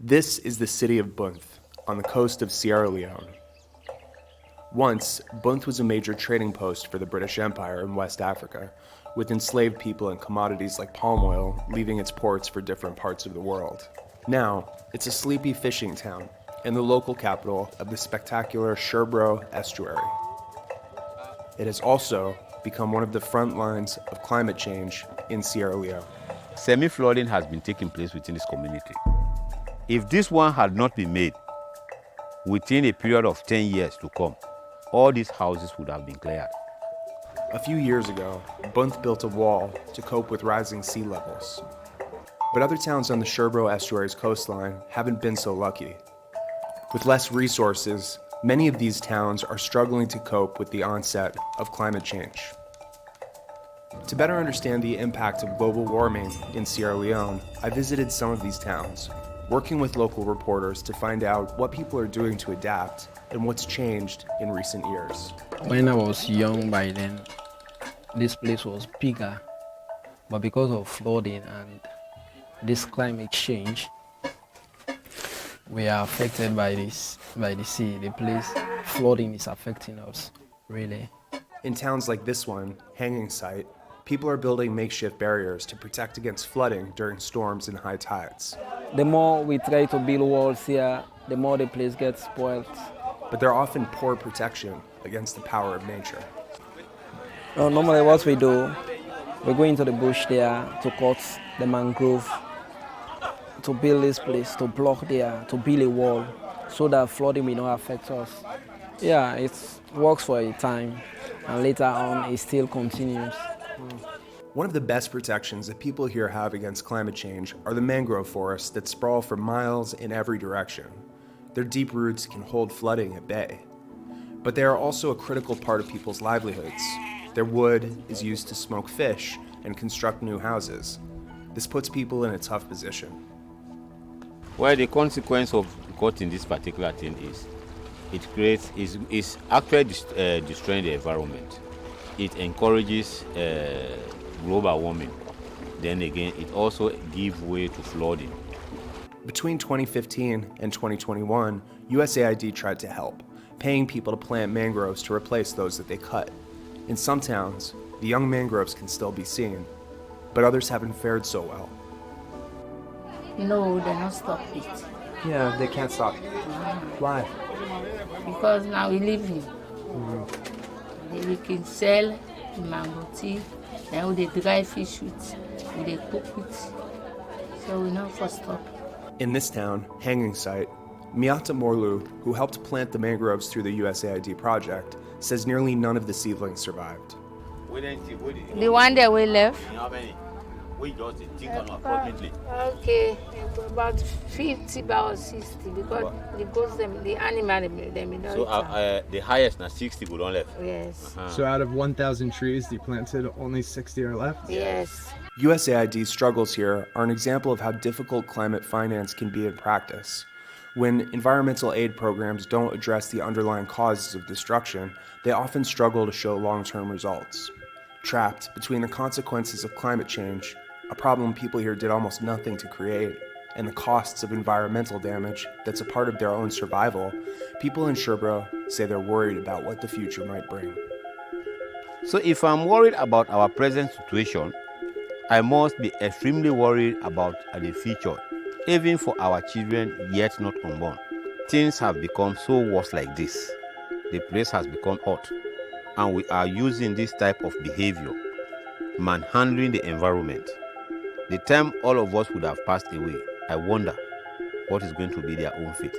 This is the city of Bonthe, on the coast of Sierra Leone. Once, Bonthe was a major trading post for the British Empire in West Africa, with enslaved people and commodities like palm oil leaving its ports for different parts of the world. Now, it's a sleepy fishing town and the local capital of the spectacular Sherbro estuary. It has also become one of the front lines of climate change in Sierra Leone. Semi-flooding has been taking place within this community. If this one had not been made, within a period of 10 years to come, all these houses would have been cleared. A few years ago, Bonthe built a wall to cope with rising sea levels. But other towns on the Sherbro estuary's coastline haven't been so lucky. With less resources, many of these towns are struggling to cope with the onset of climate change. To better understand the impact of global warming in Sierra Leone, I visited some of these towns, working with local reporters to find out what people are doing to adapt and what's changed in recent years. When I was young by then, this place was bigger, but because of flooding and this climate change, we are affected by the sea. The place, flooding is affecting us, really. In towns like this one, Hanging Site, people are building makeshift barriers to protect against flooding during storms and high tides. The more we try to build walls here, the more the place gets spoiled. But they're often poor protection against the power of nature. Normally what we do, we go into the bush there to cut the mangrove, to build this place, to block there, to build a wall, so that flooding will not affect us. Yeah, it works for a time, and later on it still continues. One of the best protections that people here have against climate change are the mangrove forests that sprawl for miles in every direction. Their deep roots can hold flooding at bay. But they are also a critical part of people's livelihoods. Their wood is used to smoke fish and construct new houses. This puts people in a tough position. Well, the consequence of cutting this particular thing is actually destroying the environment. It encourages global warming. Then again, it also gives way to flooding. Between 2015 and 2021, USAID tried to help, paying people to plant mangroves to replace those that they cut. In some towns, the young mangroves can still be seen, but others haven't fared so well. No, they don't stop it. Yeah, they can't stop. Why? Because now we live in. We can sell mango tea, then we dry fish with, we cook with. So we not for stop. In this town, Hanging Site, Miata Morlu, who helped plant the mangroves through the USAID project, says nearly none of the seedlings survived. The one that we left? We just think on approximately. Okay, about 50, about 60, because the animal, them So the highest now 60 we don't left. Yes. So out of 1,000 trees you planted, only 60 are left? Yes. USAID's struggles here are an example of how difficult climate finance can be in practice. When environmental aid programs don't address the underlying causes of destruction, they often struggle to show long-term results. Trapped between the consequences of climate change, a problem people here did almost nothing to create, and the costs of environmental damage that's a part of their own survival, people in Sherbro say they're worried about what the future might bring. So if I'm worried about our present situation, I must be extremely worried about the future, even for our children yet not unborn. Things have become so worse like this. The place has become hot, and we are using this type of behavior, manhandling the environment. The time all of us would have passed away, I wonder what is going to be their own fate.